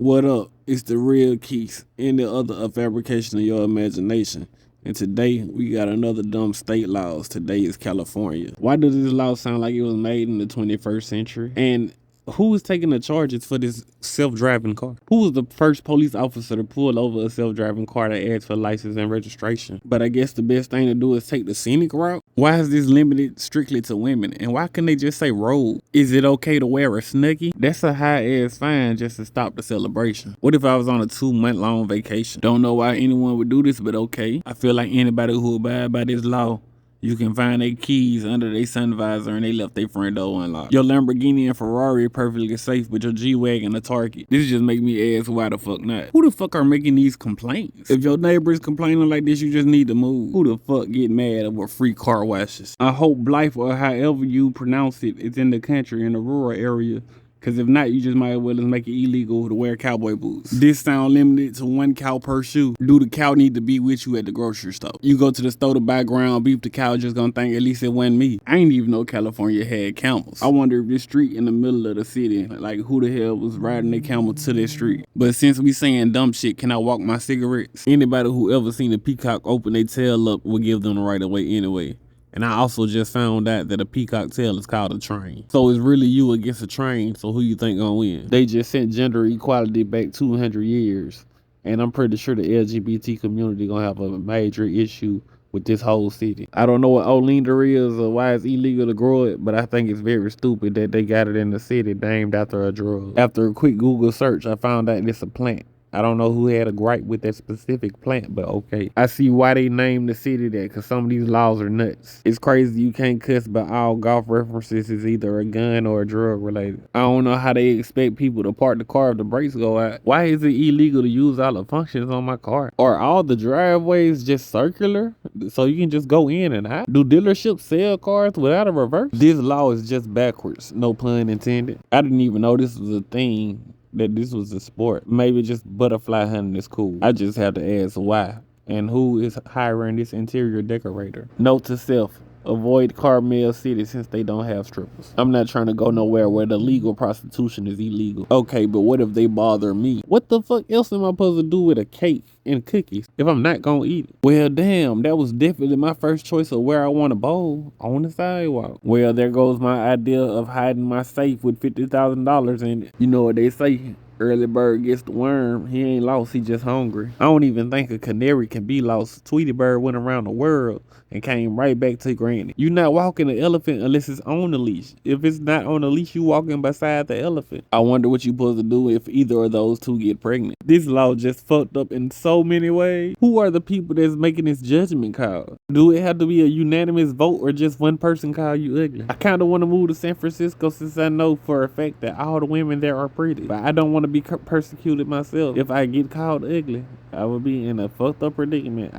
What up? It's the real Keith, any other a fabrication of your imagination. And today we got another dumb state laws. Today is California. Why does this law sound like it was made in the 21st century? And who is taking the charges for this self-driving car? Who was the first police officer to pull over a self-driving car that asked for license and registration? But I guess the best thing to do is take the scenic route. Why is this limited strictly to women? And why can they just say road? Is it okay to wear a Snuggie? That's a high-ass fine just to stop the celebration. What if I was on a 2-month-long vacation? Don't know why anyone would do this, but okay. I feel like anybody who abide by this law, you can find their keys under their sun visor and they left their front door unlocked. Your Lamborghini and Ferrari are perfectly safe, but your G-Wagon a Target. This just make me ask, why the fuck not? Who the fuck are making these complaints? If your neighbor is complaining like this, you just need to move. Who the fuck get mad over free car washes? I hope Blythe, or however you pronounce it, is in the country, in the rural area. Cause if not, you just might as well just make it illegal to wear cowboy boots. This sound limited to 1 cow per shoe. Do the cow need to be with you at the grocery store? You go to the store to buy ground beef, the cow just gonna think at least it wasn't me. I ain't even know California had camels. I wonder if this street in the middle of the city, like who the hell was riding their camel to this street? But since we saying dumb shit, can I walk my cigarettes? Anybody who ever seen a peacock open their tail up will give them the right of way anyway. And I also just found out that a peacock tail is called a train. So it's really you against a train, so who you think gonna win? They just sent gender equality back 200 years. And I'm pretty sure the LGBT community gonna have a major issue with this whole city. I don't know what Oleander is or why it's illegal to grow it, but I think it's very stupid that they got it in the city named after a drug. After a quick Google search, I found out it's a plant. I don't know who had a gripe with that specific plant, but okay. I see why they named the city that, because some of these laws are nuts. It's crazy you can't cuss, but all golf references is either a gun or a drug related. I don't know how they expect people to park the car if the brakes go out. Why is it illegal to use all the functions on my car? Are all the driveways just circular, so you can just go in and out? Do dealerships sell cars without a reverse? This law is just backwards, no pun intended. I didn't even know this was a thing, that this was a sport. Maybe just butterfly hunting is cool. I just have to ask why and who is hiring this interior decorator. Note to self, avoid Carmel City since they don't have strippers. I'm not trying to go nowhere where the legal prostitution is illegal. Okay, but what if they bother me? What the fuck else am I supposed to do with a cake and cookies if I'm not gonna eat it? Well, damn, that was definitely my first choice of where I want to bowl, on the sidewalk. Well, there goes my idea of hiding my safe with $50,000 in it. You know what they say, early bird gets the worm. He ain't lost, he just hungry. I don't even think a canary can be lost. Tweety Bird went around the world and came right back to granny. You not walking the elephant unless it's on the leash. If it's not on the leash, you walking beside the elephant. I wonder what you supposed to do if either of those two get pregnant. This law just fucked up in so many ways. Who are the people that's making this judgment call? Do it have to be a unanimous vote or just one person call you ugly? I kind of want to move to San Francisco since I know for a fact that all the women there are pretty. But I don't want to be persecuted myself. If I get called ugly, I would be in a fucked up predicament.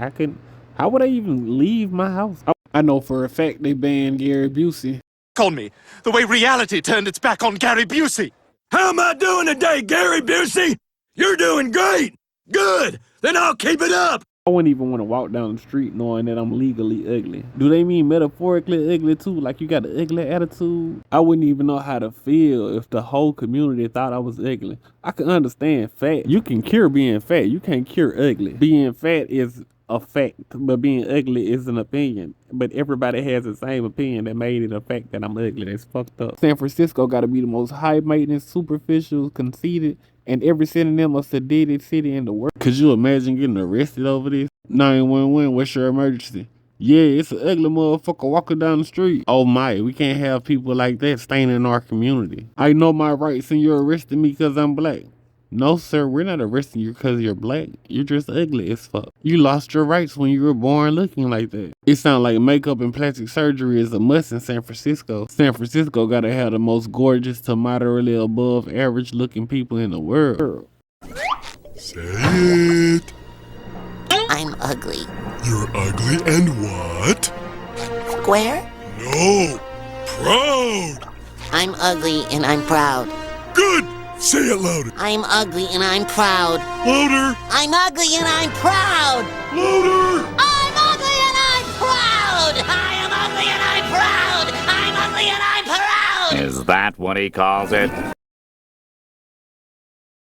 How would I even leave my house? I know for a fact they banned Gary Busey. On me, the way reality turned its back on Gary Busey. How am I doing today, Gary Busey? You're doing great. Good. Then I'll keep it up. I wouldn't even want to walk down the street knowing that I'm legally ugly. Do they mean metaphorically ugly too? Like you got an ugly attitude? I wouldn't even know how to feel if the whole community thought I was ugly. I can understand fat. You can cure being fat. You can't cure ugly. Being fat is a fact, but being ugly is an opinion. But everybody has the same opinion that made it a fact that I'm ugly. That's fucked up. San Francisco got to be the most high maintenance, superficial, conceited, and every synonym of sedated city in the world. Could you imagine getting arrested over this? 911, what's your emergency? Yeah, it's an ugly motherfucker walking down the street. Oh my, we can't have people like that staining our community. I know my rights and you're arresting me because I'm black. No, sir, we're not arresting you because you're black. You're just ugly as fuck. You lost your rights when you were born looking like that. It sounds like makeup and plastic surgery is a must in San Francisco. San Francisco gotta have the most gorgeous to moderately above average looking people in the world. Say it. I'm ugly. You're ugly and what? Square? No, proud. I'm ugly and I'm proud. Good. Say it louder. I'm ugly and I'm proud. Louder. I'm ugly and I'm proud. Louder. I'm ugly and I'm proud. I am ugly and I'm proud. I'm ugly and I'm proud. Is that what he calls it?